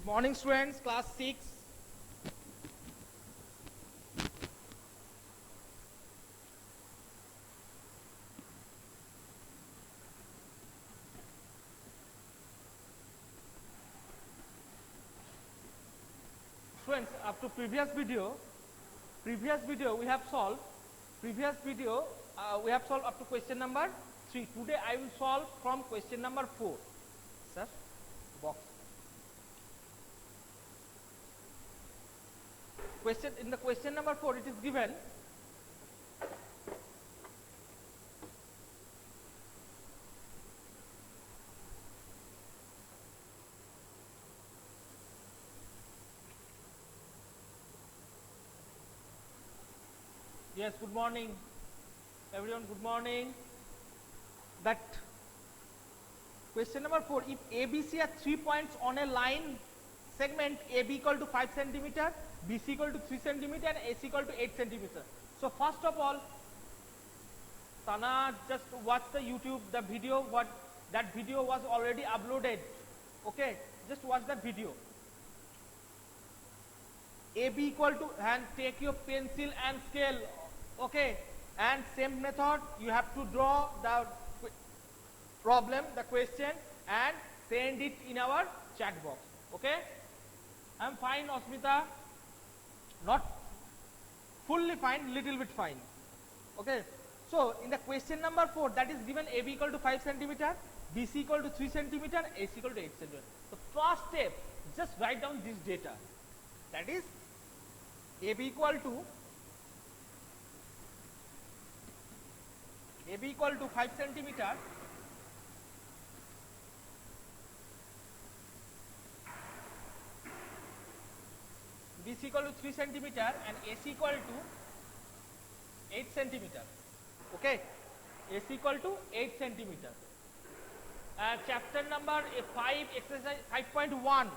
Morning students, class 6. Students, up to previous video we have solved up to question number 3. Today I will solve from question number 4. Sir, box. Question in the question number 4 it is given yes, good morning everyone, good morning. That question number 4, if ABC are 3 points on a line segment AB equal to 5 centimeter, BC equal to 3 centimeter and AC equal to 8 centimeter. So first of all, Sana, just watch the YouTube, the video, what that video was already uploaded. Okay, just watch that video. AB equal to, and take your pencil and scale. Okay, and same method you have to draw the problem, the question, and send it in our chat box. Okay, I am fine, Osmita, not fully fine, little bit fine. Okay, so in the question number 4, that is given AB equal to 5 centimeter, BC equal to 3 centimeter, AC equal to 8 centimeter. The first step, just write down this data. That is AB equal to 5 centimeter, BC equal to 3 centimeter and AC equal to 8 centimeter. Okay, AC equal to 8 centimeter. Chapter number 5, exercise 5.1.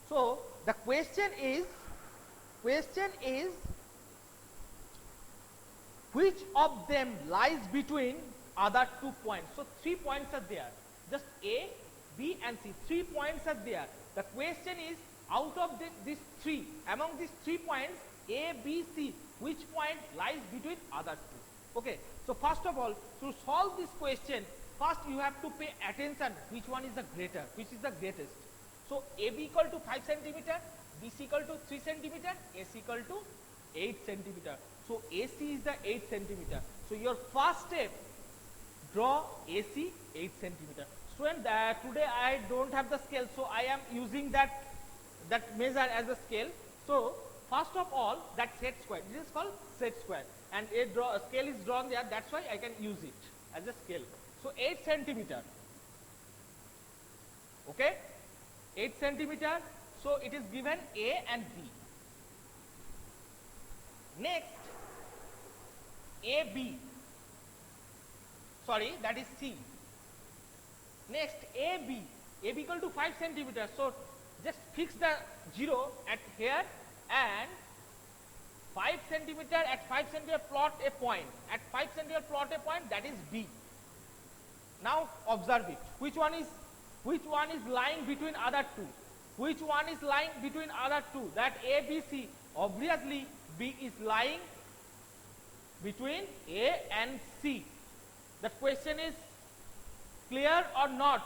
So the question is which of them lies between other 2 points? So 3 points are there, just A, B and C. 3 points are there. The question is, out of these 3, among these 3 points A, B, C, which point lies between other 2? Okay, so first of all, to solve this question, first you have to pay attention which one is the greater, which is the greatest. So AB equal to 5 centimeter, BC equal to 3 centimeter, AC equal to 8 centimeter. So AC is the 8 centimeter. So your first step, draw AC 8 centimeter. Student, today I don't have the scale, so I am using that measure as a scale. So first of all, that set square, this is called set square, and a scale is drawn there, that's why I can use it as a scale. So 8 centimeter. Okay, 8 centimeter. So it is given A and B. Next, AB, sorry, that is C. Next, AB equal to 5 centimeters. So just fix the 0 at here and 5 centimeter, at 5 centimeter plot a point. At 5 centimeter plot a point, that is B. Now observe it. Which one is lying between other 2? Which one is lying between other 2? That A, B, C. Obviously B is lying between A and C. The question is clear or not?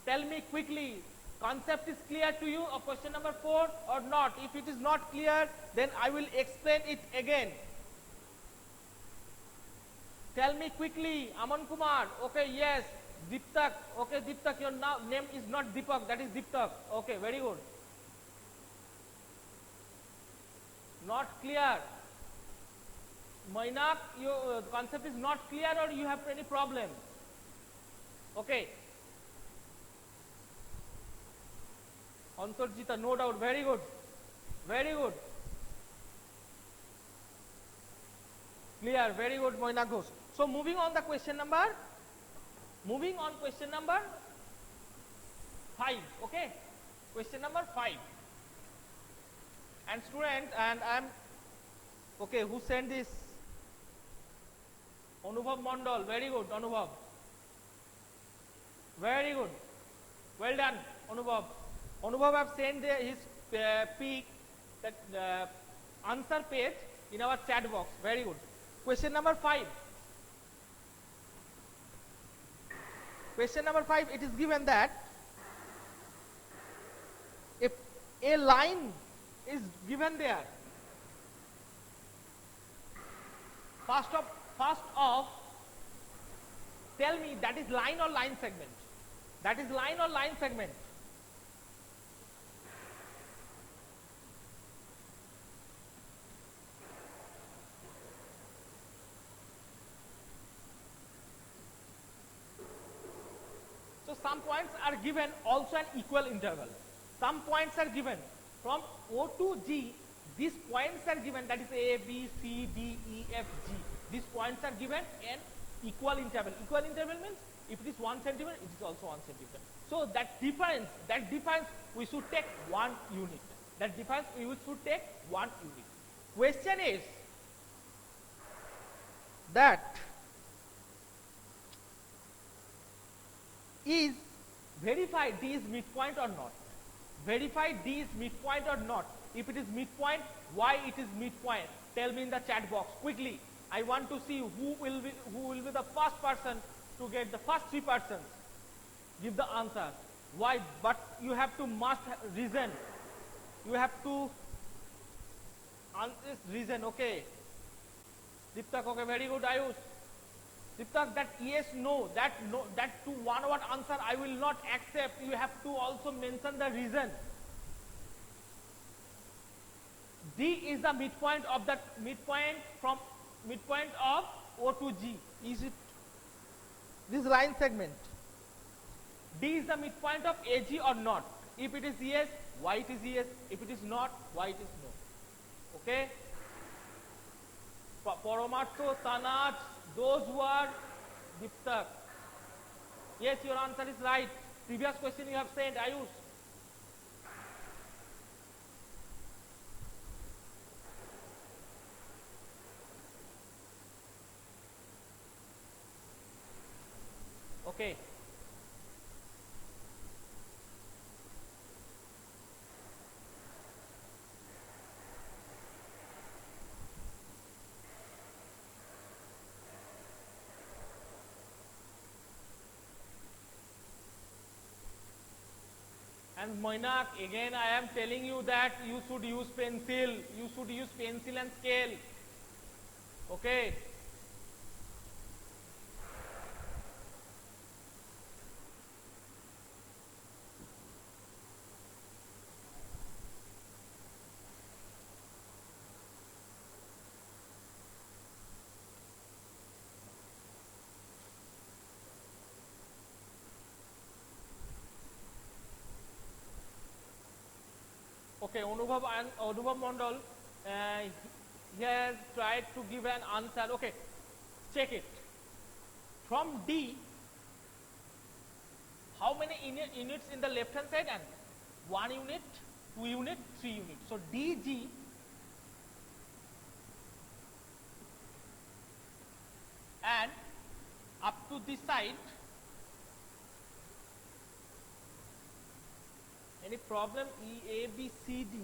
Tell me quickly. Concept is clear to you of question number 4 or not? If it is not clear, then I will explain it again. Tell me quickly. Aman Kumar. Okay, yes. Deeptak. Okay, Deeptak, your name is not Deepak, that is Deeptak. Okay, very good. Not clear. Mainak, your concept is not clear or you have any problem? Okay. Antarjita, no doubt, very good. Very good. Clear, very good, Mainak Ghosh. So moving on question number 5. Okay, question number 5. And student, and I am okay, who sent this? Anubhav Mondal, very good, Anubhav. Very good. Well done, Anubhav. Anubhav have sent his pic, that answer page in our chat box. Very good. Question number 5. Question number 5, it is given that if a line is given there, first of tell me that is line or line segment. That is line or line segment. So some points are given also an equal interval. Some points are given from O to G. These points are given, that is A, B, C, D, E, F, G. These points are given an equal interval. Equal interval means if it is 1 centimeter, it is also 1 centimeter. So that difference we should take 1 unit. That difference we should take 1 unit. Question is that is verify D is midpoint or not. Verify D is midpoint or not. If it is midpoint, why it is midpoint? Tell me in the chat box quickly. I want to see who will be the first person to get the first 3 persons. Give the answer. Why? But you have to must reason. You have to reason. Okay. Diptak, okay, very good. Ayush. Diptak, that yes, no, that to one word answer I will not accept. You have to also mention the reason. D is the midpoint of that midpoint from midpoint of O to G. Is it this line segment? D is the midpoint of AG or not? If it is yes, why it is yes? If it is not, why it is no? Okay? Paramartho, Tanaj, those who are Diptak. Yes, your answer is right. Previous question you have sent, Ayush. Okay. And Moinak, again I am telling you that you should use pencil. You should use pencil and scale. Okay. Okay, Anubhav Mondal, he has tried to give an answer. Okay, check it. From D, how many units in the left hand side? And 1 unit, 2 unit, 3 units. So DG and up to this side. Any problem? E, A, B, C, D.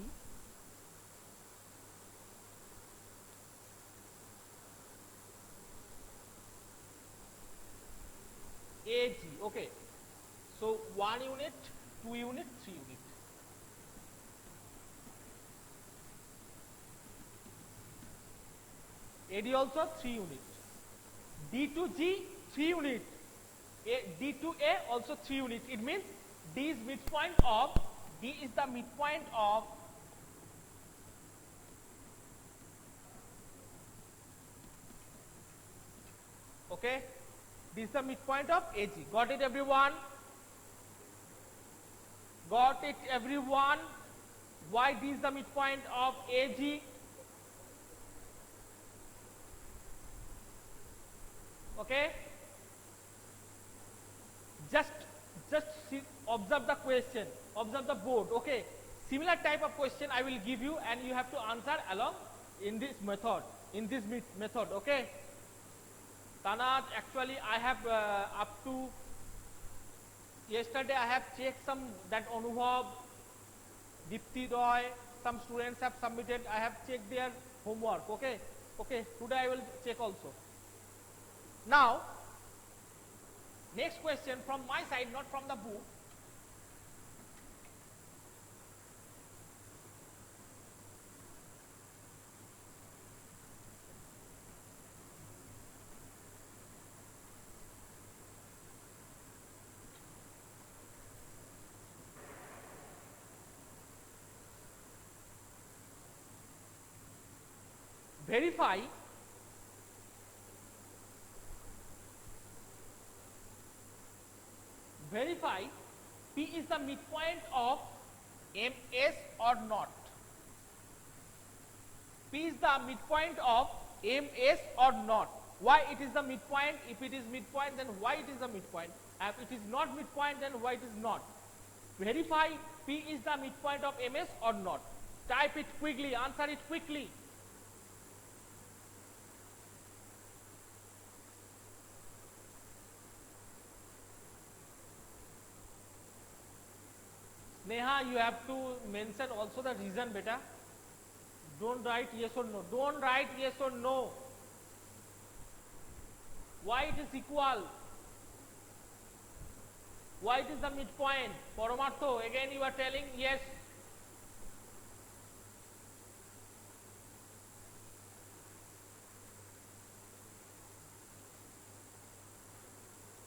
A, G. Okay. So 1 unit, 2 unit, 3 unit. AD also 3 unit. D to G 3 unit. D to A also 3 unit. It means D is midpoint of D is the midpoint of okay. This is the midpoint of AG. Got it, everyone? Got it, everyone? Why this is the midpoint of AG? Okay. Just observe the question. Observe the board. Okay. Similar type of question I will give you, and you have to answer along in this method. In this method. Okay. Tanaj, actually I have up to yesterday I have checked some that Anubhav Dipti Roy, some students have submitted, I have checked their homework, okay? Okay, today I will check also. Now, next question from my side, not from the book. Verify P is the midpoint of MS or not. P is the midpoint of MS or not. Why it is the midpoint? If it is midpoint, then why it is the midpoint? If it is not midpoint, then why it is not? Verify P is the midpoint of MS or not. Type it quickly, answer it quickly. Neha, you have to mention also the reason, beta. Don't write yes or no. Don't write yes or no. Why it is equal? Why it is the midpoint? Paramartho, again you are telling yes.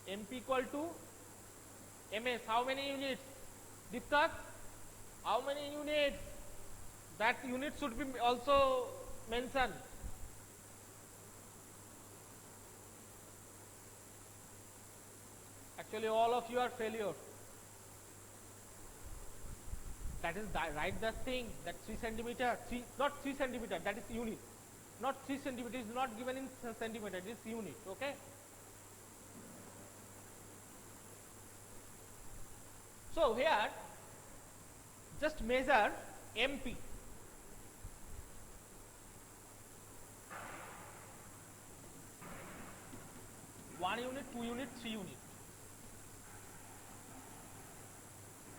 MP equal to MS. How many units? Diptak, how many units? That unit should be also mentioned. Actually, all of you are failure. That is write the thing that 3 centimeter, not 3 centimeter, that is unit. Not 3 centimeter, is not given in centimeter, it is unit, okay? So here, just measure MP. One unit, 2 unit, 3 unit.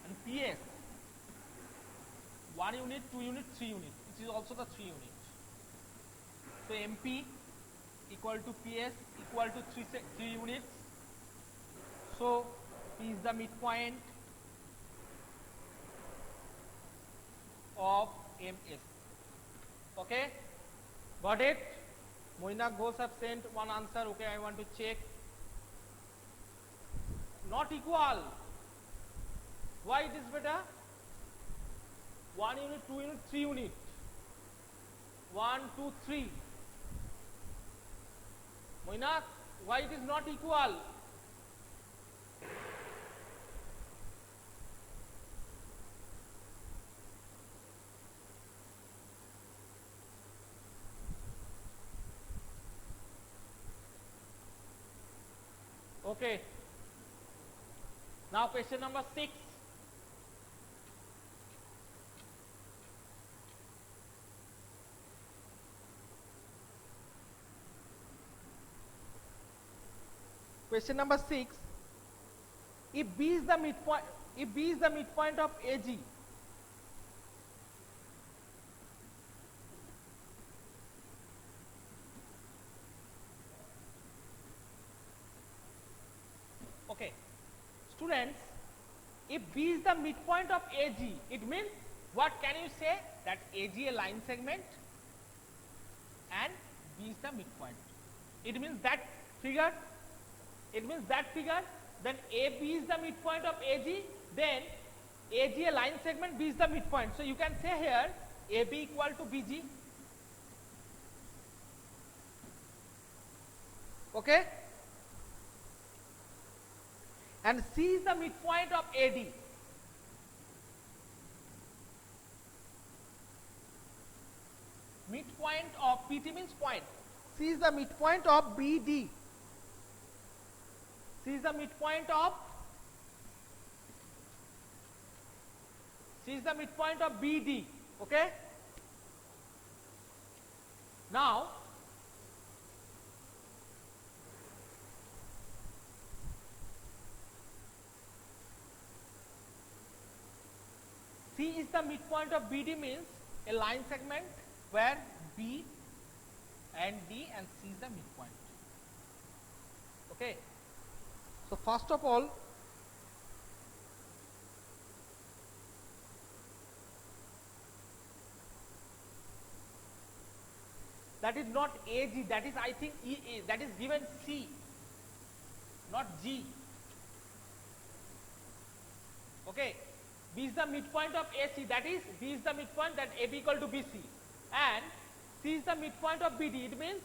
And PS. 1 unit, 2 unit, 3 unit. It is also the 3 unit. So MP equal to PS equal to 3 units. So P is the midpoint of MS. Okay, got it? Moina Ghosh have sent one answer. Okay, I want to check. Not equal. Why it is better? 1 unit, 2 unit, 3 unit. 1, 2, 3. Moina, why it is not equal? Okay. Now question number 6. Question number 6. If B is the midpoint of AG, okay, students, if B is the midpoint of AG, it means what can you say? That AG a line segment and B is the midpoint. It means that figure. It means that figure. Then AB is the midpoint of AG. Then AG a line segment, B is the midpoint. So you can say here AB equal to BG. Okay. And C is the midpoint of AD. Midpoint of PT means point. C is the midpoint of BD. C is the midpoint of BD. Okay. Now C is the midpoint of BD means a line segment where B and D and C is the midpoint. Okay. So first of all, that is not AG, that is I think EA, that is given C, not G. Okay. B is the midpoint of AC, that is B is the midpoint, that AB equal to BC, and C is the midpoint of BD, it means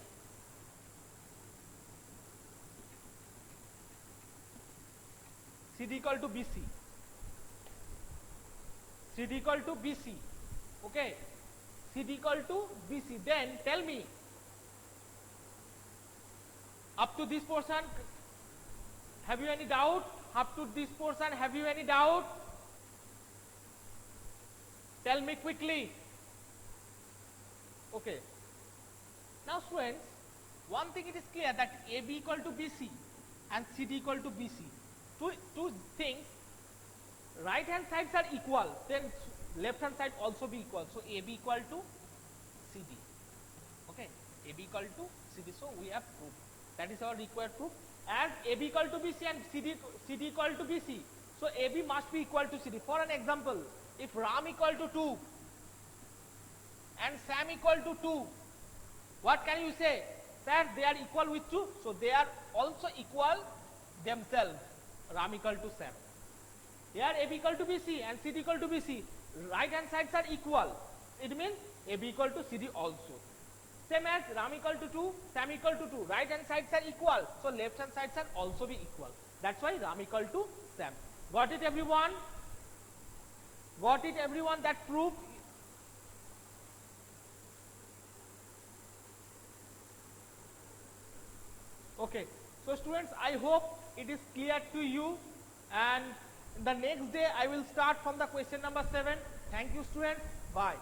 CD equal to BC, CD equal to BC, okay, CD equal to BC. Then tell me, up to this portion, have you any doubt? Up to this portion, have you any doubt? Tell me quickly. Okay. Now students, one thing it is clear that AB equal to BC and CD equal to BC. Two things, right hand sides are equal, then left hand side also be equal. So AB equal to CD. Okay. AB equal to CD. So we have proof. That is our required proof. As AB equal to BC and CD equal to BC. So AB must be equal to CD. For an example, if Ram equal to 2 and Sam equal to 2, what can you say? Sir, they are equal with 2. So they are also equal themselves. Ram equal to Sam. Here AB equal to BC and CD equal to BC. Right hand sides are equal. It means AB equal to CD also. Same as Ram equal to 2, Sam equal to 2. Right hand sides are equal. So left hand sides are also be equal. That's why Ram equal to Sam. Got it everyone? Got it everyone? That proof. Okay. So students, I hope it is clear to you, and the next day I will start from the question number 7. Thank you students. Bye.